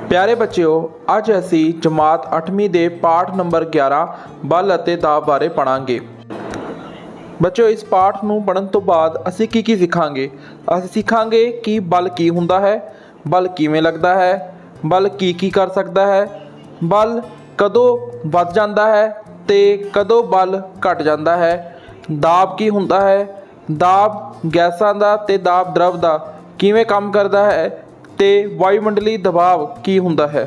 प्यारे बच्चों, अज असी जमात 8वीं के पाठ नंबर 11 बल अते दाब बारे पढ़ांगे। बच्चों, इस पाठ नूं पढ़न तो बाद असी की सीखांगे। असी सीखांगे कि बल की हुंदा है, बल किवें लगदा है, बल की कर सकदा है, बल कदों वध जांदा है ते कदों बल घट जांदा है, दाब की हुंदा है, दाब गैसां दा ते दाब द्रव दा किवें काम करदा है ते वायुमंडली दबाव की हुंदा है।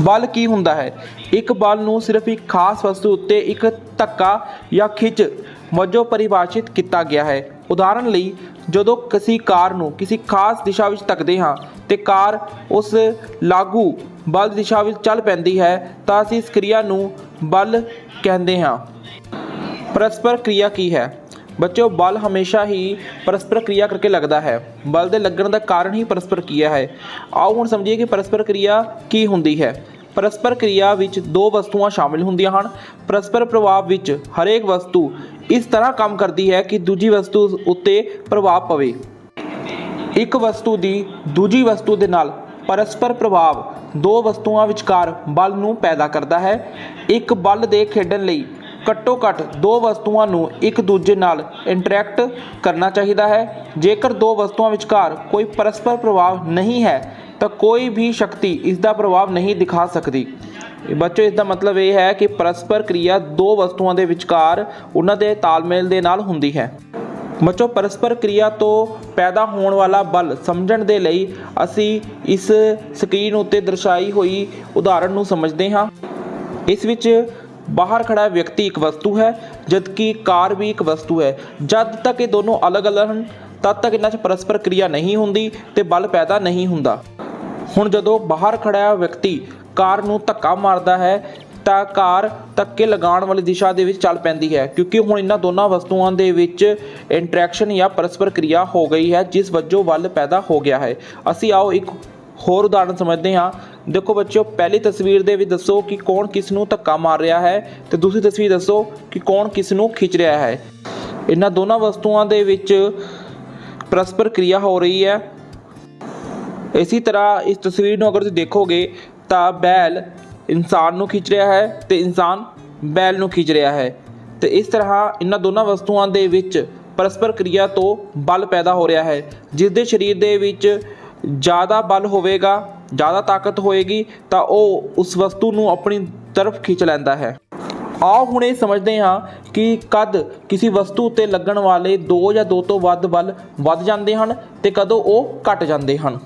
बल की हुंदा है? एक बल नूं सिर्फ एक खास वस्तु उत्ते एक धक्का या खिच वजों परिभाषित किया गया है। उदाहरण लई, जदों किसी कार नूं किसी खास दिशा विच धक्कदे हां ते कार उस लागू बल दिशा विच चल पैंदी है तां असीं इस क्रिया नूं बल कहंदे हां। परस्पर क्रिया की है? बच्चों, बल हमेशा ही परस्पर क्रिया करके लगता है। बल के लगन का कारण ही परस्पर क्रिया है। आओ हुण समझिए कि परस्पर क्रिया की हुंदी है। परस्पर क्रिया विच दो वस्तुआं शामिल हुंदियां हन। परस्पर प्रभाव विच हरेक वस्तु इस तरह काम करती है कि दूजी वस्तु उत्ते प्रभाव पवे। एक वस्तु की दूजी वस्तु के नाल परस्पर प्रभाव दो वस्तुआं विचकार बल नूं पैदा करता है। एक बल दे खेडण लई घट्टो घट दो वस्तुओं नूं एक दूजे नाल इंटरैक्ट करना चाहिए है। जेकर दो वस्तुओं विचकार कोई परस्पर प्रभाव नहीं है तो कोई भी शक्ति इसका प्रभाव नहीं दिखा सकती। बच्चों, इसका मतलब ये है कि परस्पर क्रिया दो वस्तुओं के विचकार उन्हां दे तालमेल दे नाल हुंदी है। बच्चों, परस्पर क्रिया तो पैदा होने वाला बल समझण दे लई असी इस स्क्रीन उत्ते दर्शाई हुई उदाहरण नूं समझते हाँ। इस विच बाहर खड़ा व्यक्ति एक वस्तु है, जबकि कार भी एक वस्तु है। जब तक ये दोनों अलग अलग हैं तब तक इन्हां 'च परस्पर क्रिया नहीं हुंदी ते बल पैदा नहीं हुंदा। हुण जदों बाहर खड़ा व्यक्ति कार नूं धक्का मारदा है तां कार धक्के लगाउण वाली दिशा दे विच चल पैंदी है, क्योंकि हुण इन्हां दोनों वस्तुओं दे विच इंटरैक्शन या परस्पर क्रिया हो गई है, जिस वजों बल पैदा हो गया है। असीं आओ एक होर उदाहरण समझते हाँ। देखो बच्चों, पहली तस्वीर दे विच दसो कि कौन किस नूं धक्का मार रहा है ते दूसरी तस्वीर दसो कि कौन किस नूं खिंच रहा है। इन्हां दोनों वस्तुओं दे विच परस्पर क्रिया हो रही है। इसी तरह इस तस्वीर नूं अगर तुसीं देखोगे तां बैल इंसान नूं खिंच रहा है ते इंसान बैल नूं खिंच रहा है। तो इस तरह इन्हां दोनों वस्तुओं दे विच परस्पर क्रिया तो बल पैदा हो रहा है। जिस दे शरीर दे विच ज़्यादा बल होवेगा, ज़्यादा ताकत होएगी तो वह उस वस्तु नूं अपनी तरफ खिंच लैंदा है। आओ हुण ये समझते हाँ कि कद किसी वस्तु उत्ते लगन वाले दो या दो तो वध बल वध जांदे हन ते कदों वो घट जांदे हन।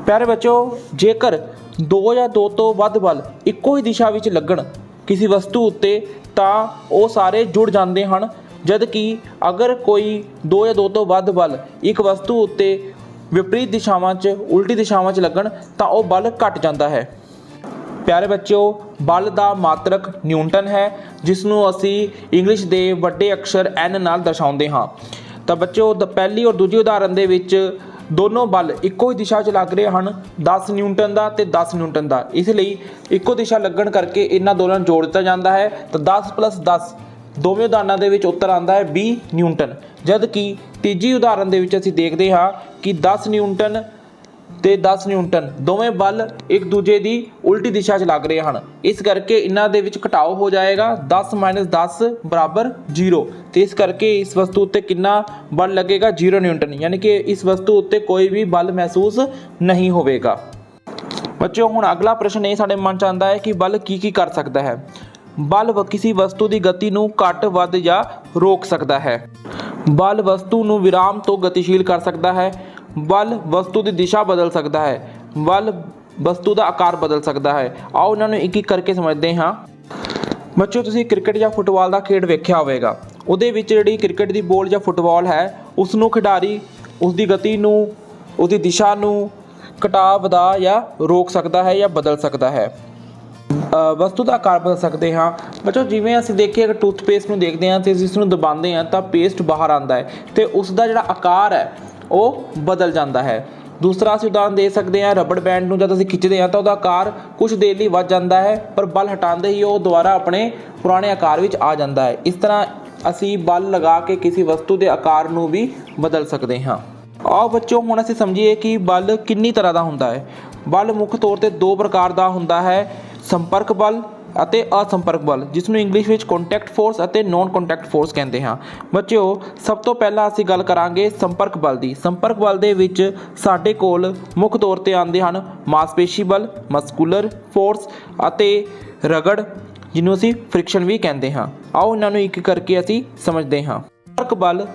प्यारे बच्चों, जेकर दो या दो तो वध बल इक्को ही दिशा विच लगन किसी वस्तु उत्ते तां वो सारे जुड़ जांदे हन, जबकि अगर कोई दो या दो तो वध बल एक वस्तु उत्ते विपरीत दिशावां च उल्टी दिशावां च लगन तां वो बल घट जाता है। प्यारे बच्चों, बल का मात्रक न्यूटन है, जिसनों असी इंग्लिश के वड्डे अक्षर N नाल दर्शाउंदे हाँ। तो बच्चों, पहली और दूजी उदाहरण दे विच दोनों बल इक्को ही दिशा च लग रहे हैं, 10 न्यूटन का ते 10 न्यूटन का। इसलिए इक्को दिशा लगन करके इन्हां दोनों नूं जोड़ दिता जाता है। तो 10 + 10 दोवें उदाहरणों के विच उत्तर आता है 20 न्यूटन। जबकि तीजी उदाहरण के विच असीं देखते हाँ कि 10 न्यूटन ते 10 न्यूटन दोवें बल एक दूजे की उल्टी दिशा च लग रहे हैं। इस करके इन्हां दे विच घटाव हो जाएगा, 10 - 10 = 0। तो इस करके इस वस्तु उत्ते कितना बल लगेगा? 0 न्यूटन। यानी कि इस वस्तु उत्ते कोई भी बल महसूस नहीं होगा। बच्चों, हुण अगला प्रश्न ये साडे मन च आंदा है कि बल की कर सकता है। बल किसी वस्तु की गति नूं घट वध या रोक सकता है। बल वस्तु नूं विराम तो गतिशील कर सकता है। बल वस्तु की दिशा बदल सकता है। बल वस्तु का आकार बदल सकता है। आओ इन्होंने एक एक करके समझते हाँ। बच्चों, तुसीं क्रिकेट या फुटबॉल का खेड वेख्या होवेगा। उहदे विच जिहड़ी क्रिकेट की बॉल या फुटबॉल है उसनूं खिडारी उसकी गति नूं उसकी दिशा नूं घटा वधा या रोक सकता है या बदल सकता है। वस्तु का आकार बदल सकते हाँ। बच्चों, जिवें असीं देखिए अगर टूथपेस्ट नूं देखते हैं तो इसनूं दबाते हैं तो पेस्ट बाहर आता है तो उसका जिहड़ा आकार है वो बदल जाता है। ਦੂਸਰਾ ਅਸੀਂ ਉਦਾਹਰਨ ਦੇ ਸਕਦੇ ਹਾਂ ਰਬੜ ਬੈਂਡ ਨੂੰ ਜਦ ਅਸੀਂ ਖਿੱਚਦੇ ਹਾਂ ਤਾਂ ਉਹਦਾ ਆਕਾਰ ਕੁਝ ਦੇਰ ਲਈ ਵੱਧ ਜਾਂਦਾ ਹੈ, ਪਰ ਬਲ ਹਟਾਉਂਦੇ ਹੀ ਉਹ ਦੁਬਾਰਾ ਆਪਣੇ ਪੁਰਾਣੇ ਆਕਾਰ ਵਿੱਚ ਆ ਜਾਂਦਾ ਹੈ। ਇਸ ਤਰ੍ਹਾਂ ਅਸੀਂ ਬਲ ਲਗਾ ਕੇ ਕਿਸੇ ਵਸਤੂ ਦੇ ਆਕਾਰ ਨੂੰ ਵੀ ਬਦਲ ਸਕਦੇ ਹਾਂ। ਆਓ ਬੱਚਿਓ ਹੁਣ ਅਸੀਂ ਸਮਝੀਏ ਕਿ ਬਲ ਕਿੰਨੀ ਤਰ੍ਹਾਂ ਦਾ ਹੁੰਦਾ ਹੈ। ਬਲ ਮੁੱਖ ਤੌਰ ਤੇ ਦੋ ਪ੍ਰਕਾਰ ਦਾ ਹੁੰਦਾ ਹੈ, ਸੰਪਰਕ ਬਲ ਅਤੇ ਅਸੰਪਰਕ ਬਲ, ਜਿਸ ਨੂੰ ਇੰਗਲਿਸ਼ ਵਿੱਚ ਕੰਟੈਕਟ ਫੋਰਸ ਅਤੇ ਨੋਨ ਕੰਟੈਕਟ ਫੋਰਸ ਕਹਿੰਦੇ ਹਾਂ। ਬੱਚਿਓ ਸਭ ਤੋਂ ਪਹਿਲਾਂ ਅਸੀਂ ਗੱਲ ਕਰਾਂਗੇ ਸੰਪਰਕ ਬਲ ਦੀ। ਸੰਪਰਕ ਬਲ ਦੇ ਵਿੱਚ ਸਾਡੇ ਕੋਲ ਮੁੱਖ ਤੌਰ ਤੇ ਆਉਂਦੇ ਹਨ ਮਾਸਪੇਸ਼ੀ ਬਲ, ਮਸਕੂਲਰ ਫੋਰਸ ਅਤੇ ਰਗੜ, ਜਿਹਨੂੰ ਅਸੀਂ ਫ੍ਰਿਕਸ਼ਨ ਵੀ ਕਹਿੰਦੇ ਹਾਂ। ਆਓ ਇਹਨਾਂ ਨੂੰ ਇੱਕ ਕਰਕੇ ਅਸੀਂ ਸਮਝਦੇ ਹਾਂ। ਸੰਪਰਕ ਬਲ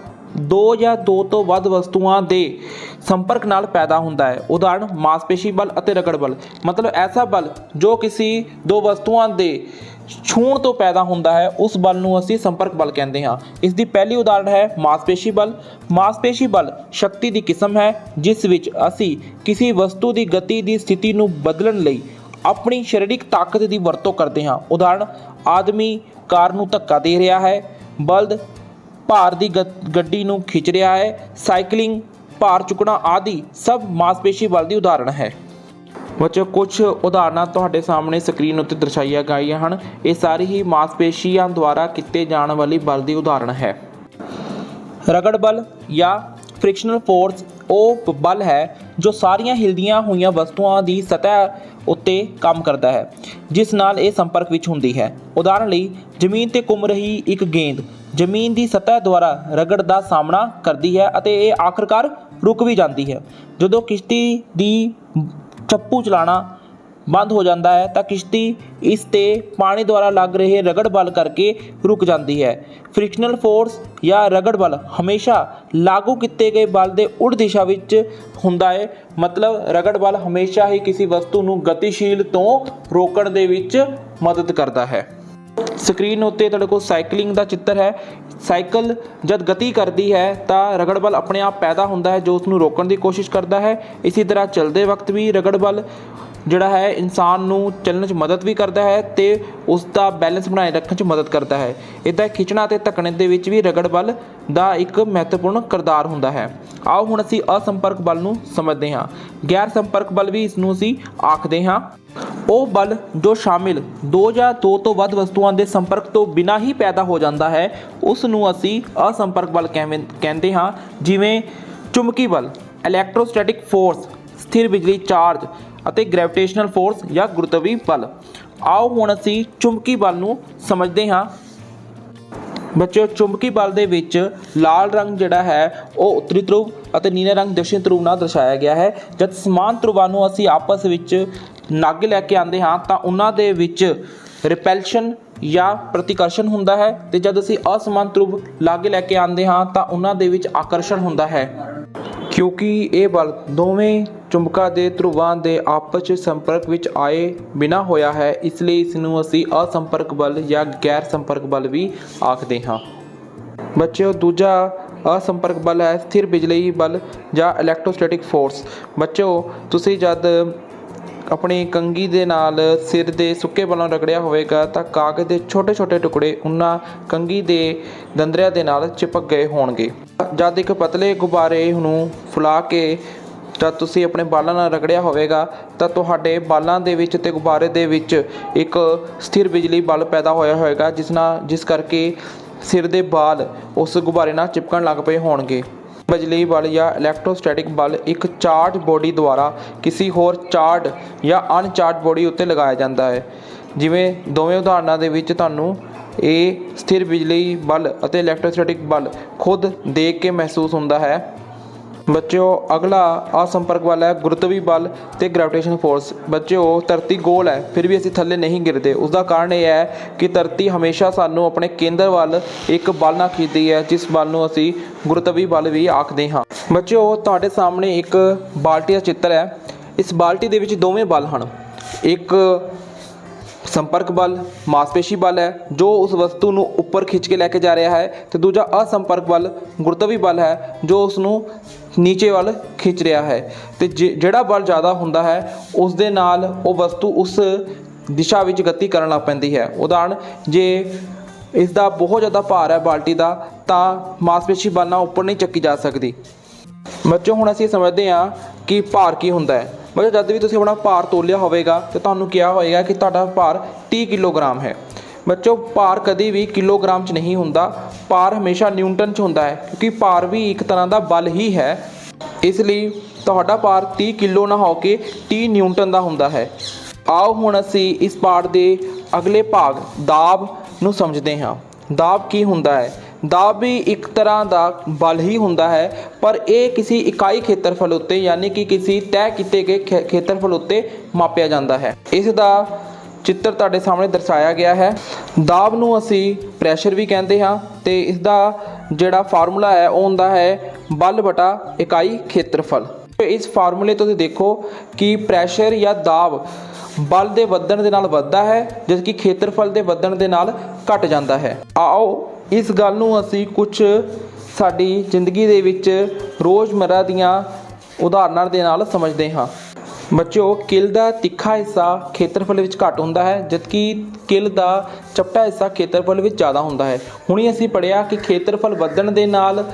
ਦੋ ਜਾਂ ਦੋ ਤੋਂ ਵੱਧ ਵਸਤੂਆਂ ਦੇ ਸੰਪਰਕ ਨਾਲ ਪੈਦਾ ਹੁੰਦਾ ਹੈ। ਉਦਾਹਰਣ ਮਾਸਪੇਸ਼ੀ ਬਲ ਅਤੇ ਰਗੜ ਬਲ। ਮਤਲਬ ਐਸਾ ਬਲ ਜੋ ਕਿਸੇ ਦੋ ਵਸਤੂਆਂ ਦੇ ਛੂਹਣ ਤੋਂ ਪੈਦਾ ਹੁੰਦਾ ਹੈ, ਉਸ ਬਲ ਨੂੰ ਅਸੀਂ ਸੰਪਰਕ ਬਲ ਕਹਿੰਦੇ ਹਾਂ। ਇਸ ਦੀ ਪਹਿਲੀ ਉਦਾਹਰਣ ਹੈ ਮਾਸਪੇਸ਼ੀ ਬਲ। ਮਾਸਪੇਸ਼ੀ ਬਲ ਸ਼ਕਤੀ ਦੀ ਕਿਸਮ ਹੈ ਜਿਸ ਵਿੱਚ ਅਸੀਂ ਕਿਸੇ ਵਸਤੂ ਦੀ ਗਤੀ ਦੀ ਸਥਿਤੀ ਨੂੰ ਬਦਲਣ ਲਈ ਆਪਣੀ ਸਰੀਰਕ ਤਾਕਤ ਦੀ ਵਰਤੋਂ ਕਰਦੇ ਹਾਂ। ਉਦਾਹਰਣ ਆਦਮੀ ਕਾਰ ਨੂੰ ਧੱਕਾ ਦੇ ਰਿਹਾ ਹੈ, ਬਲਦ ਭਾਰ ਦੀ ਗੱਡੀ ਨੂੰ ਖਿੱਚ ਰਿਹਾ ਹੈ, ਸਾਈਕਲਿੰਗ, ਭਾਰ ਚੁੱਕਣਾ ਆਦਿ ਸਭ ਮਾਸਪੇਸ਼ੀ ਬਲ ਦੀ ਉਦਾਹਰਣ ਹੈ। ਬੱਚਿਓ ਕੁਝ ਉਦਾਹਰਨਾਂ ਤੁਹਾਡੇ ਸਾਹਮਣੇ ਸਕਰੀਨ ਉੱਤੇ ਦਰਸਾਈਆਂ ਗਈਆਂ ਹਨ। ਇਹ ਸਾਰੀ ਹੀ ਮਾਸਪੇਸ਼ੀਆਂ ਦੁਆਰਾ ਕੀਤੇ ਜਾਣ ਵਾਲੀ ਬਲ ਦੀ ਉਦਾਹਰਣ ਹੈ। ਰਗੜ ਬਲ ਜਾਂ ਫ੍ਰਿਕਸ਼ਨਲ ਫੋਰਸ ਉਹ ਬਲ ਹੈ ਜੋ ਸਾਰੀਆਂ ਹਿਲਦੀਆਂ ਹੋਈਆਂ ਵਸਤੂਆਂ ਦੀ ਸਤਹ ਉੱਤੇ ਕੰਮ ਕਰਦਾ ਹੈ, ਜਿਸ ਨਾਲ ਇਹ ਸੰਪਰਕ ਵਿੱਚ ਹੁੰਦੀ ਹੈ। ਉਦਾਹਰਣ ਲਈ ਜ਼ਮੀਨ ਤੇ ਘੁੰਮ ਰਹੀ ਇੱਕ ਗੇਂਦ ਜ਼ਮੀਨ ਦੀ ਸਤਹ ਦੁਆਰਾ ਰਗੜ ਦਾ ਸਾਹਮਣਾ ਕਰਦੀ ਹੈ ਅਤੇ ਇਹ ਆਖਰਕਾਰ ਰੁਕ ਵੀ ਜਾਂਦੀ ਹੈ। ਜਦੋਂ ਕਿਸ਼ਤੀ ਦੀ ਚੱਪੂ ਚਲਾਣਾ ਬੰਦ ਹੋ ਜਾਂਦਾ ਹੈ ਤਾਂ ਕਿਸ਼ਤੀ ਇਸ ਤੇ ਪਾਣੀ ਦੁਆਰਾ ਲੱਗ ਰਹੇ ਰਗੜ ਬਲ ਕਰਕੇ ਰੁਕ ਜਾਂਦੀ ਹੈ। ਫ੍ਰਿਕਸ਼ਨਲ ਫੋਰਸ ਜਾਂ ਰਗੜ ਬਲ ਹਮੇਸ਼ਾ ਲਾਗੂ ਕੀਤੇ ਗਏ ਬਲ ਦੇ ਉਲਟ ਦਿਸ਼ਾ ਵਿੱਚ ਹੁੰਦਾ ਹੈ। ਮਤਲਬ ਰਗੜ ਬਲ ਹਮੇਸ਼ਾ ਹੀ ਕਿਸੇ ਵਸਤੂ ਨੂੰ ਗਤੀਸ਼ੀਲ ਤੋਂ ਰੋਕਣ ਦੇ ਵਿੱਚ ਮਦਦ ਕਰਦਾ ਹੈ। ਸਕਰੀਨ ਉੱਤੇ ਤੁਹਾਡੇ ਕੋਲ ਸਾਈਕਲਿੰਗ ਦਾ ਚਿੱਤਰ ਹੈ। ਸਾਈਕਲ ਜਦ ਗਤੀ ਕਰਦੀ ਹੈ ਤਾਂ ਰਗੜ ਬਲ ਆਪਣੇ ਆਪ ਪੈਦਾ ਹੁੰਦਾ ਹੈ ਜੋ ਉਸ ਨੂੰ ਰੋਕਣ ਦੀ ਕੋਸ਼ਿਸ਼ ਕਰਦਾ ਹੈ। ਇਸੇ ਤਰ੍ਹਾਂ ਚੱਲਦੇ ਵਕਤ ਵੀ ਰਗੜ ਬਲ ਜਿਹੜਾ ਹੈ ਇਨਸਾਨ ਨੂੰ ਚੱਲਣ 'ਚ ਮਦਦ ਵੀ ਕਰਦਾ ਹੈ ਅਤੇ ਉਸ ਦਾ ਬੈਲੈਂਸ ਬਣਾਏ ਰੱਖਣ 'ਚ ਮਦਦ ਕਰਦਾ ਹੈ। ਇੱਦਾਂ ਖਿੱਚਣਾ ਅਤੇ ਧੱਕਣੇ ਦੇ ਵਿੱਚ ਵੀ ਰਗੜ ਬਲ ਦਾ ਇੱਕ ਮਹੱਤਵਪੂਰਨ ਕਿਰਦਾਰ ਹੁੰਦਾ ਹੈ। ਆਓ ਹੁਣ ਅਸੀਂ ਅਸੰਪਰਕ ਬਲ ਨੂੰ ਸਮਝਦੇ ਹਾਂ। ਗੈਰ ਸੰਪਰਕ ਬਲ ਵੀ ਇਸ ਨੂੰ ਅਸੀਂ ਆਖਦੇ ਹਾਂ। ਉਹ ਬਲ ਜੋ ਸ਼ਾਮਿਲ ਦੋ ਜਾਂ ਦੋ ਤੋਂ ਵੱਧ ਵਸਤੂਆਂ ਦੇ ਸੰਪਰਕ ਤੋਂ ਬਿਨਾਂ ਹੀ ਪੈਦਾ ਹੋ ਜਾਂਦਾ ਹੈ, ਉਸ ਨੂੰ ਅਸੀਂ ਅਸੰਪਰਕ ਬਲ ਕਹਿੰਦੇ ਹਾਂ। ਜਿਵੇਂ ਚੁੰਬਕੀ ਬਲ, ਇਲੈਕਟ੍ਰੋਸਟੈਟਿਕ ਫੋਰਸ, ਸਥਿਰ ਬਿਜਲੀ ਚਾਰਜ ਅਤੇ ਗ੍ਰੈਵਿਟੇਸ਼ਨਲ ਫੋਰਸ ਜਾਂ ਗੁਰੂਤਵੀ ਬਲ। ਆਓ ਹੁਣ ਅਸੀਂ ਚੁੰਬਕੀ ਬਲ ਨੂੰ ਸਮਝਦੇ ਹਾਂ। ਬੱਚਿਓ ਚੁੰਬਕੀ ਬਲ ਦੇ ਵਿੱਚ ਲਾਲ ਰੰਗ ਜਿਹੜਾ ਹੈ ਉਹ ਉੱਤਰੀ ਧਰੁਵ ਅਤੇ ਨੀਲਾ ਰੰਗ ਦक्षिण ਧਰੁਵ ਨਾਲ ਦਰਸਾਇਆ ਗਿਆ ਹੈ। ਜਦ ਸਮਾਨ ਧਰੁਵਾਂ ਨੂੰ ਅਸੀਂ ਆਪਸ ਵਿੱਚ ਨਾਗੇ ਲੈ ਕੇ ਆਉਂਦੇ ਹਾਂ ਤਾਂ ਉਹਨਾਂ ਦੇ ਵਿੱਚ ਰਿਪੈਲਸ਼ਨ ਜਾਂ ਪ੍ਰਤੀਕਰਸ਼ਣ ਹੁੰਦਾ ਹੈ, ਅਤੇ ਜਦ ਅਸੀਂ ਅਸਮਾਨ ਧਰੁਵ ਲਾਗੇ ਲੈ ਕੇ ਆਉਂਦੇ ਹਾਂ ਤਾਂ ਉਹਨਾਂ ਦੇ ਵਿੱਚ ਆਕਰਸ਼ਣ ਹੁੰਦਾ ਹੈ। ਕਿਉਂਕਿ ਇਹ ਬਲ ਦੋਵੇਂ ਚੁੰਬਕਾਂ ਦੇ ਧਰੁਵਾਂ ਦੇ ਆਪਸ 'ਚ ਸੰਪਰਕ ਵਿੱਚ ਆਏ ਬਿਨਾਂ ਹੋਇਆ ਹੈ, ਇਸ ਲਈ ਇਸ ਨੂੰ ਅਸੀਂ ਅਸੰਪਰਕ ਬਲ ਜਾਂ ਗੈਰ ਸੰਪਰਕ ਬਲ ਵੀ ਆਖਦੇ ਹਾਂ। ਬੱਚਿਓ ਦੂਜਾ ਅਸੰਪਰਕ ਬਲ ਹੈ ਸਥਿਰ ਬਿਜਲਈ ਬਲ ਜਾਂ ਇਲੈਕਟ੍ਰੋਸਟੈਟਿਕ ਫੋਰਸ। ਬੱਚਿਓ ਤੁਸੀਂ ਜਦ ਆਪਣੀ ਕੰਘੀ ਦੇ ਨਾਲ ਸਿਰ ਦੇ ਸੁੱਕੇ ਵੱਲੋਂ ਰਗੜਿਆ ਹੋਵੇਗਾ ਤਾਂ ਕਾਗਜ਼ ਦੇ ਛੋਟੇ ਛੋਟੇ ਟੁਕੜੇ ਉਹਨਾਂ ਕੰਘੀ ਦੇ ਦੰਦਰਿਆਂ ਦੇ ਨਾਲ ਚਿਪਕ ਗਏ ਹੋਣਗੇ। ਜਦ ਇੱਕ ਪਤਲੇ ਗੁਬਾਰੇ ਨੂੰ ਫੁਲਾ ਕੇ ਜਦ ਤੁਸੀਂ ਆਪਣੇ ਬਾਲਾਂ ਨਾਲ ਰਗੜਿਆ ਹੋਵੇਗਾ ਤਾਂ ਤੁਹਾਡੇ ਬਾਲਾਂ ਦੇ ਵਿੱਚ ਅਤੇ ਗੁਬਾਰੇ ਦੇ ਵਿੱਚ ਇੱਕ ਸਥਿਰ ਬਿਜਲੀ ਬਲ ਪੈਦਾ ਹੋਇਆ ਹੋਵੇਗਾ, ਜਿਸ ਕਰਕੇ ਸਿਰ ਦੇ ਬਾਲ ਉਸ ਗੁਬਾਰੇ ਨਾਲ ਚਿਪਕਣ ਲੱਗ ਪਏ ਹੋਣਗੇ। ਬਿਜਲੀ ਬਲ ਜਾਂ ਇਲੈਕਟ੍ਰੋਸਟੈਟਿਕ ਬਲ ਇੱਕ ਚਾਰਜ ਬੋਡੀ ਦੁਆਰਾ ਕਿਸੇ ਹੋਰ ਚਾਰਜ ਜਾਂ ਅਨਚਾਰਜ ਬੋਡੀ ਉੱਤੇ ਲਗਾਇਆ ਜਾਂਦਾ ਹੈ। ਜਿਵੇਂ ਦੋਵੇਂ ਉਦਾਹਰਨਾਂ ਦੇ ਵਿੱਚ ਤੁਹਾਨੂੰ ਇਹ ਸਥਿਰ ਬਿਜਲੀ ਬਲ ਅਤੇ ਇਲੈਕਟ੍ਰੋਸਟੈਟਿਕ ਬਲ ਖੁਦ ਦੇਖ ਕੇ ਮਹਿਸੂਸ ਹੁੰਦਾ ਹੈ। ਬੱਚਿਓ ਅਗਲਾ ਅਸੰਪਰਕ ਬਲ ਹੈ ਗੁਰੂਤਵੀ ਬਲ ਅਤੇ ਗ੍ਰੈਵਿਟੇਸ਼ਨ ਫੋਰਸ। ਬੱਚਿਓ ਧਰਤੀ ਗੋਲ ਹੈ ਫਿਰ ਵੀ ਅਸੀਂ ਥੱਲੇ ਨਹੀਂ ਗਿਰਦੇ। ਉਸ ਦਾ ਕਾਰਨ ਇਹ ਹੈ ਕਿ ਧਰਤੀ ਹਮੇਸ਼ਾ ਸਾਨੂੰ ਆਪਣੇ ਕੇਂਦਰ ਵੱਲ ਇੱਕ ਬਲ ਨਾਲ ਖਿੱਚਦੀ ਹੈ, ਜਿਸ ਬਲ ਨੂੰ ਅਸੀਂ ਗੁਰੂਤਵੀ ਬਲ ਵੀ ਆਖਦੇ ਹਾਂ। ਬੱਚਿਓ ਤੁਹਾਡੇ ਸਾਹਮਣੇ ਇੱਕ ਬਾਲਟੀ ਦਾ ਚਿੱਤਰ ਹੈ। ਇਸ ਬਾਲਟੀ ਦੇ ਵਿੱਚ ਦੋਵੇਂ ਬਲ ਹਨ। ਇੱਕ ਸੰਪਰਕ ਬਲ ਮਾਸਪੇਸ਼ੀ ਬਲ ਹੈ ਜੋ ਉਸ ਵਸਤੂ ਨੂੰ ਉੱਪਰ ਖਿੱਚ ਕੇ ਲੈ ਕੇ ਜਾ ਰਿਹਾ ਹੈ, ਅਤੇ ਦੂਜਾ ਅਸੰਪਰਕ ਬਲ ਗੁਰੂਤਵੀ ਬਲ ਹੈ ਜੋ ਉਸ ਨੂੰ ਨੀਚੇ ਵੱਲ ਖਿੱਚ ਰਿਹਾ ਹੈ। ਅਤੇ ਜਿਹੜਾ ਬਲ ਜ਼ਿਆਦਾ ਹੁੰਦਾ ਹੈ ਉਸ ਦੇ ਨਾਲ ਉਹ ਵਸਤੂ ਉਸ ਦਿਸ਼ਾ ਵਿੱਚ ਗਤੀ ਕਰਨ ਲੱਗ ਪੈਂਦੀ ਹੈ। ਉਦਾਹਰਣ ਜੇ ਇਸ ਦਾ ਬਹੁਤ ਜ਼ਿਆਦਾ ਭਾਰ ਹੈ ਬਾਲਟੀ ਦਾ ਤਾਂ ਮਾਸਪੇਸ਼ੀ ਬਲ ਨਾਲ ਉੱਪਰ ਨਹੀਂ ਚੱਕੀ ਜਾ ਸਕਦੀ। ਬੱਚਿਓ ਹੁਣ ਅਸੀਂ ਸਮਝਦੇ ਹਾਂ ਕਿ ਭਾਰ ਕੀ ਹੁੰਦਾ ਹੈ। ਮਤਲਬ ਜਦ ਵੀ ਤੁਸੀਂ ਆਪਣਾ ਭਾਰ ਤੋਲਿਆ ਹੋਵੇਗਾ ਤੇ ਤੁਹਾਨੂੰ ਕਿਹਾ ਹੋਏਗਾ ਕਿ ਤੁਹਾਡਾ ਭਾਰ 30 ਕਿਲੋਗ੍ਰਾਮ ਹੈ। ਬੱਚੋ ਭਾਰ ਕਦੇ ਵੀ ਕਿਲੋਗ੍ਰਾਮ 'ਚ ਨਹੀਂ ਹੁੰਦਾ, ਭਾਰ ਹਮੇਸ਼ਾ ਨਿਊਟਨ 'ਚ ਹੁੰਦਾ ਹੈ, ਕਿਉਂਕਿ ਭਾਰ ਵੀ ਇੱਕ ਤਰ੍ਹਾਂ ਦਾ ਬਲ ਹੀ ਹੈ। ਇਸ ਲਈ ਤੁਹਾਡਾ ਭਾਰ 30 ਕਿਲੋ ਨਾ ਹੋ ਕੇ 30 ਨਿਊਟਨ ਦਾ ਹੁੰਦਾ ਹੈ। ਆਓ ਹੁਣ ਅਸੀਂ ਇਸ ਪਾਠ ਦੇ ਅਗਲੇ ਭਾਗ ਦਾਬ ਨੂੰ ਸਮਝਦੇ ਹਾਂ। ਦਾਬ ਕੀ ਹੁੰਦਾ ਹੈ? ਦਾਬ ਵੀ ਇੱਕ ਤਰ੍ਹਾਂ ਦਾ ਬਲ ਹੀ ਹੁੰਦਾ ਹੈ, ਪਰ ਇਹ ਕਿਸੇ ਇਕਾਈ ਖੇਤਰਫਲ ਉੱਤੇ ਯਾਨੀ ਕਿ ਕਿਸੇ ਤੈਅ ਕੀਤੇ ਗਏ ਖੇਤਰਫਲ ਉੱਤੇ ਮਾਪਿਆ ਜਾਂਦਾ ਹੈ। ਇਸ ਦਾ ਚਿੱਤਰ ਤੁਹਾਡੇ ਸਾਹਮਣੇ ਦਰਸਾਇਆ ਗਿਆ ਹੈ। ਦਾਬ ਨੂੰ ਅਸੀਂ ਪ੍ਰੈਸ਼ਰ ਵੀ ਕਹਿੰਦੇ ਹਾਂ ਤੇ ਇਸ ਦਾ ਜਿਹੜਾ ਫਾਰਮੂਲਾ ਹੈ ਉਹ ਹੁੰਦਾ ਹੈ ਬਲ ਬਟਾ ਇਕਾਈ ਖੇਤਰਫਲ। ਇਸ ਫਾਰਮੂਲੇ ਤੋਂ ਤੁਸੀਂ ਦੇਖੋ ਕਿ ਪ੍ਰੈਸ਼ਰ ਜਾਂ ਦਾਬ ਬਲ ਦੇ ਵਧਣ ਦੇ ਨਾਲ ਵੱਧਦਾ ਹੈ, ਜਦ ਕਿ ਖੇਤਰਫਲ ਦੇ ਵਧਣ ਦੇ ਨਾਲ ਘਟ ਜਾਂਦਾ ਹੈ। ਆਓ ਇਸ ਗੱਲ ਨੂੰ ਅਸੀਂ ਕੁਝ ਸਾਡੀ ਜ਼ਿੰਦਗੀ ਦੇ ਵਿੱਚ ਰੋਜ਼ਮर्रा ਦੀਆਂ ਉਦਾਹਰਨਾਂ ਦੇ ਨਾਲ ਸਮਝਦੇ ਹਾਂ। ਬੱਚਿਓ, ਕਿਲ ਦਾ ਤਿੱਖਾ ਹਿੱਸਾ ਖੇਤਰਫਲ ਵਿੱਚ ਘੱਟ ਹੁੰਦਾ ਹੈ, ਜਦਕਿ ਕਿਲ ਦਾ ਚਪਟਾ ਹਿੱਸਾ ਖੇਤਰਫਲ ਵਿੱਚ ਜ਼ਿਆਦਾ ਹੁੰਦਾ ਹੈ। ਹੁਣੀ ਅਸੀਂ ਪੜ੍ਹਿਆ ਕਿ ਖੇਤਰਫਲ ਵਧਣ ਦੇ ਨਾਲ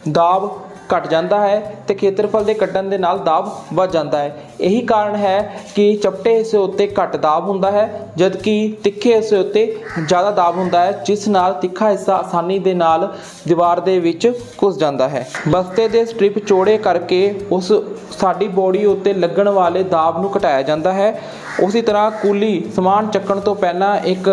ਦਾਬ ਘਟ ਜਾਂਦਾ ਹੈ ਤੇ ਖੇਤਰਫਲ ਦੇ ਘਟਣ ਦੇ ਨਾਲ ਦਾਬ ਵੱਧ ਜਾਂਦਾ ਹੈ। ਇਹੀ ਕਾਰਨ ਹੈ ਕਿ ਚਪਟੇ ਹਿੱਸੇ ਉੱਤੇ ਘੱਟ ਦਾਬ ਹੁੰਦਾ ਹੈ, ਜਦਕਿ ਤਿੱਖੇ ਹਿੱਸੇ ਉੱਤੇ ਜ਼ਿਆਦਾ ਦਾਬ ਹੁੰਦਾ ਹੈ, ਜਿਸ ਨਾਲ ਤਿੱਖਾ ਹਿੱਸਾ ਆਸਾਨੀ ਦੇ ਨਾਲ ਦੀਵਾਰ ਦੇ ਵਿੱਚ ਘੁਸ ਜਾਂਦਾ ਹੈ। ਬਸਤੇ ਦੇ ਸਟ੍ਰਿਪ ਚੌੜੇ ਕਰਕੇ ਉਸ ਸਾਡੀ ਬੋਡੀ ਉੱਤੇ ਲੱਗਣ ਵਾਲੇ ਦਾਬ ਨੂੰ ਘਟਾਇਆ ਜਾਂਦਾ ਹੈ। ਉਸੇ ਤਰ੍ਹਾਂ ਕੂਲੀ ਸਮਾਨ ਚੱਕਣ ਤੋਂ ਪਹਿਲਾਂ ਇੱਕ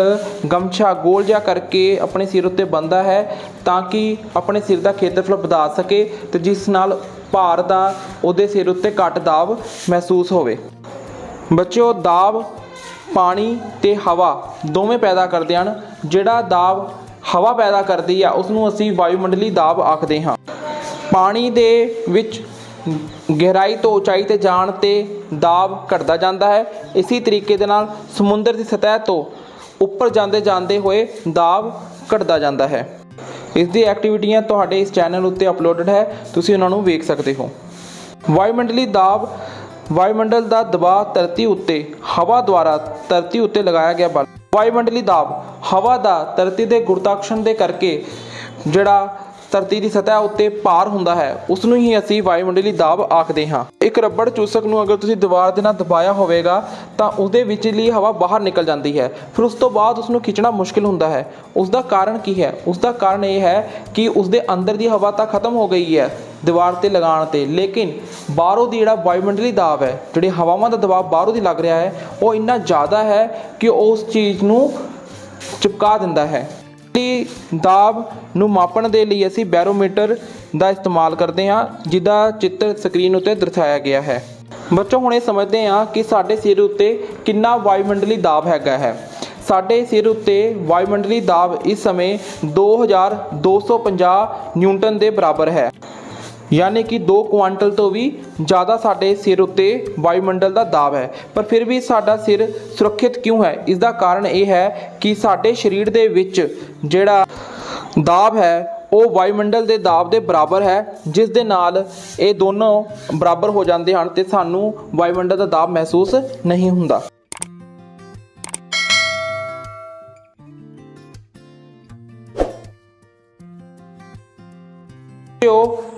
ਗਮਛਾ ਗੋਲ ਜਿਹਾ ਕਰਕੇ ਆਪਣੇ ਸਿਰ ਉੱਤੇ ਬੰਨ੍ਹਦਾ ਹੈ ਤਾਂ ਕਿ ਆਪਣੇ ਸਿਰ ਦਾ ਖੇਤਰਫਲ ਵਧਾ ਸਕੇ ਤੇ ਜਿਸ ਨਾਲ ਭਾਰ ਦਾ ਉਹਦੇ ਸਿਰ ਉੱਤੇ ਘੱਟ ਦਾਬ ਮਹਿਸੂਸ ਹੋਵੇ। ਬੱਚਿਓ, ਦਾਬ ਪਾਣੀ ਤੇ ਹਵਾ ਦੋਵੇਂ ਪੈਦਾ ਕਰਦੇ ਹਨ। ਜਿਹੜਾ ਦਾਬ ਹਵਾ ਪੈਦਾ ਕਰਦੀ ਆ ਉਸ ਨੂੰ ਅਸੀਂ ਵਾਯੂਮੰਡਲੀ ਦਾਬ ਆਖਦੇ ਹਾਂ। ਪਾਣੀ ਦੇ ਵਿੱਚ ਗਹਿਰਾਈ ਤੋਂ ਉਚਾਈ 'ਤੇ ਜਾਣ 'ਤੇ ਦਾਬ ਘਟਦਾ ਜਾਂਦਾ ਹੈ। ਇਸੇ ਤਰੀਕੇ ਦੇ ਨਾਲ ਸਮੁੰਦਰ ਦੀ ਸਤਹ ਤੋਂ ਉੱਪਰ ਜਾਂਦੇ ਹੋਏ ਦਾਬ ਘਟਦਾ ਜਾਂਦਾ ਹੈ। ਇਸ ਦੀ ਐਕਟੀਵਿਟੀਆਂ ਤੁਹਾਡੇ ਇਸ ਚੈਨਲ ਉੱਤੇ ਅਪਲੋਡਡ ਹੈ, ਤੁਸੀਂ ਉਹਨਾਂ ਨੂੰ ਵੇਖ ਸਕਦੇ ਹੋ। ਵਾਯੂਮੰਡਲੀ ਦਾਬ ਵਾਯੂਮੰਡਲ ਦਾ ਦਬਾਅ ਧਰਤੀ ਉੱਤੇ ਹਵਾ ਦੁਆਰਾ ਧਰਤੀ ਉੱਤੇ ਲਗਾਇਆ ਗਿਆ ਬਲ। ਵਾਯੂਮੰਡਲੀ ਦਾਬ ਹਵਾ ਦਾ ਧਰਤੀ ਦੇ ਗੁਰਤਾਕਰਸ਼ਣ ਦੇ ਕਰਕੇ ਜਿਹੜਾ ਧਰਤੀ ਦੀ ਸਤਹ ਉੱਤੇ ਭਾਰ ਹੁੰਦਾ ਹੈ ਉਸ ਨੂੰ ਹੀ ਅਸੀਂ ਵਾਯੂਮੰਡਲੀ ਦਾਬ ਆਖਦੇ ਹਾਂ। ਇੱਕ ਰਬੜ ਚੂਸਕ ਨੂੰ ਅਗਰ ਤੁਸੀਂ ਦੀਵਾਰ ਦੇ ਨਾਲ ਦਬਾਇਆ ਹੋਵੇਗਾ ਤਾਂ ਉਹਦੇ ਵਿਚਲੀ ਹਵਾ ਬਾਹਰ ਨਿਕਲ ਜਾਂਦੀ ਹੈ, ਫਿਰ ਉਸ ਤੋਂ ਬਾਅਦ ਉਸ ਨੂੰ ਖਿੱਚਣਾ ਮੁਸ਼ਕਿਲ ਹੁੰਦਾ ਹੈ। ਉਸ ਦਾ ਕਾਰਨ ਕੀ ਹੈ? ਉਸ ਦਾ ਕਾਰਨ ਇਹ ਹੈ ਕਿ ਉਸ ਦੇ ਅੰਦਰ ਦੀ ਹਵਾ ਤਾਂ ਖਤਮ ਹੋ ਗਈ ਹੈ ਦੀਵਾਰ 'ਤੇ ਲਗਾਉਣ 'ਤੇ, ਲੇਕਿਨ ਬਾਹਰੋਂ ਦੀ ਜਿਹੜਾ ਵਾਯੂਮੰਡਲੀ ਦਾਬ ਹੈ, ਜਿਹੜੀ ਹਵਾਵਾਂ ਦਾ ਦਬਾਅ ਬਾਹਰੋਂ ਦੀ ਲੱਗ ਰਿਹਾ ਹੈ, ਉਹ ਇੰਨਾ ਜ਼ਿਆਦਾ ਹੈ ਕਿ ਉਸ ਚੀਜ਼ ਨੂੰ ਚਿਪਕਾ ਦਿੰਦਾ ਹੈ। ਦਾਬ ਨੂੰ ਮਾਪਣ ਦੇ ਲਈ ਅਸੀਂ ਬੈਰੋਮੀਟਰ ਦਾ ਇਸਤੇਮਾਲ ਕਰਦੇ ਹਾਂ, ਜਿਹਦਾ ਚਿੱਤਰ ਸਕਰੀਨ ਉੱਤੇ ਦਰਸਾਇਆ ਗਿਆ ਹੈ। ਬੱਚੋ, ਹੁਣ ਇਹ ਸਮਝਦੇ ਹਾਂ ਕਿ ਸਾਡੇ ਸਿਰ ਉੱਤੇ ਕਿੰਨਾ ਵਾਯੂਮੰਡਲੀ ਦਾਬ ਹੈਗਾ ਹੈ। ਸਾਡੇ ਸਿਰ ਉੱਤੇ ਵਾਯੂਮੰਡਲੀ ਦਾਬ ਇਸ ਸਮੇਂ 2250 ਨਿਊਟਨ ਦੇ ਬਰਾਬਰ ਹੈ, ਯਾਨੀ ਕਿ 2 ਕੁਆਂਟਲ ਤੋਂ ਵੀ ਜ਼ਿਆਦਾ ਸਾਡੇ ਸਿਰ ਉੱਤੇ ਵਾਯੂਮੰਡਲ ਦਾ ਦਾਬ ਹੈ। ਪਰ ਫਿਰ ਵੀ ਸਾਡਾ ਸਿਰ ਸੁਰੱਖਿਅਤ ਕਿਉਂ ਹੈ? ਇਸ ਦਾ ਕਾਰਨ ਇਹ ਹੈ ਕਿ ਸਾਡੇ ਸਰੀਰ ਦੇ ਵਿੱਚ ਜਿਹੜਾ ਦਾਬ ਹੈ ਉਹ ਵਾਯੂਮੰਡਲ ਦੇ ਦਾਬ ਦੇ ਬਰਾਬਰ ਹੈ, ਜਿਸ ਦੇ ਨਾਲ ਇਹ ਦੋਨੋਂ ਬਰਾਬਰ ਹੋ ਜਾਂਦੇ ਹਨ ਤੇ ਸਾਨੂੰ ਵਾਯੂਮੰਡਲ ਦਾ ਦਾਬ ਮਹਿਸੂਸ ਨਹੀਂ ਹੁੰਦਾ।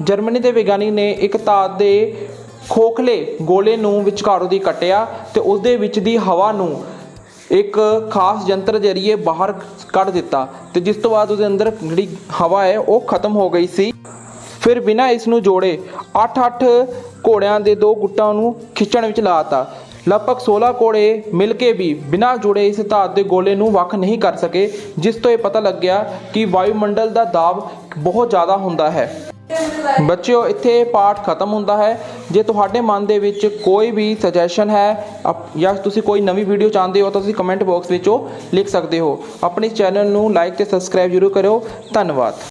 ਜਰਮਨੀ ਦੇ ਵਿਗਿਆਨੀ ਨੇ ਇੱਕ ਧਾਤ ਦੇ ਖੋਖਲੇ ਗੋਲੇ ਨੂੰ ਵਿਚਕਾਰੋਂ ਦੀ ਕੱਟਿਆ ਤੇ ਉਸਦੇ ਵਿੱਚ ਦੀ ਹਵਾ ਨੂੰ ਇੱਕ ਖਾਸ ਯੰਤਰ ਜ਼ਰੀਏ ਬਾਹਰ ਕੱਢ ਦਿੱਤਾ ਤੇ ਜਿਸ ਤੋਂ ਬਾਅਦ ਉਹਦੇ ਅੰਦਰ ਜਿਹੜੀ ਹਵਾ ਹੈ ਉਹ ਖਤਮ ਹੋ ਗਈ ਸੀ। ਫਿਰ ਬਿਨਾਂ ਇਸ ਨੂੰ ਜੋੜੇ 8 ਘੋੜਿਆਂ ਦੇ 2 ਗੁੱਟਾਂ ਨੂੰ ਖਿੱਚਣ ਵਿੱਚ ਲਾਤਾ। ਲਗਭਗ 16 ਘੋੜੇ ਮਿਲ ਕੇ ਵੀ ਬਿਨਾਂ ਜੁੜੇ ਇਸ ਧਾਤ ਦੇ ਗੋਲੇ ਨੂੰ ਵੱਖ ਨਹੀਂ ਕਰ ਸਕੇ, ਜਿਸ ਤੋਂ ਇਹ ਪਤਾ ਲੱਗਿਆ ਕਿ ਵਾਯੂਮੰਡਲ ਦਾ ਦਾਬ ਬਹੁਤ ਜ਼ਿਆਦਾ ਹੁੰਦਾ ਹੈ। ਬੱਚਿਓ, ਇੱਥੇ ਪਾਠ ਖਤਮ ਹੁੰਦਾ ਹੈ। ਜੇ ਤੁਹਾਡੇ ਮਨ ਦੇ ਵਿੱਚ ਕੋਈ ਵੀ ਸੁਜੈਸ਼ਨ ਹੈ ਜਾਂ ਤੁਸੀਂ ਕੋਈ ਨਵੀਂ ਵੀਡੀਓ ਚਾਹੁੰਦੇ ਹੋ ਤਾਂ ਤੁਸੀਂ ਕਮੈਂਟ ਬਾਕਸ ਵਿੱਚ ਉਹ ਲਿਖ ਸਕਦੇ ਹੋ। ਆਪਣੇ ਚੈਨਲ ਨੂੰ ਲਾਈਕ ਤੇ ਸਬਸਕ੍ਰਾਈਬ ਜ਼ਰੂਰ ਕਰਿਓ। ਧੰਨਵਾਦ।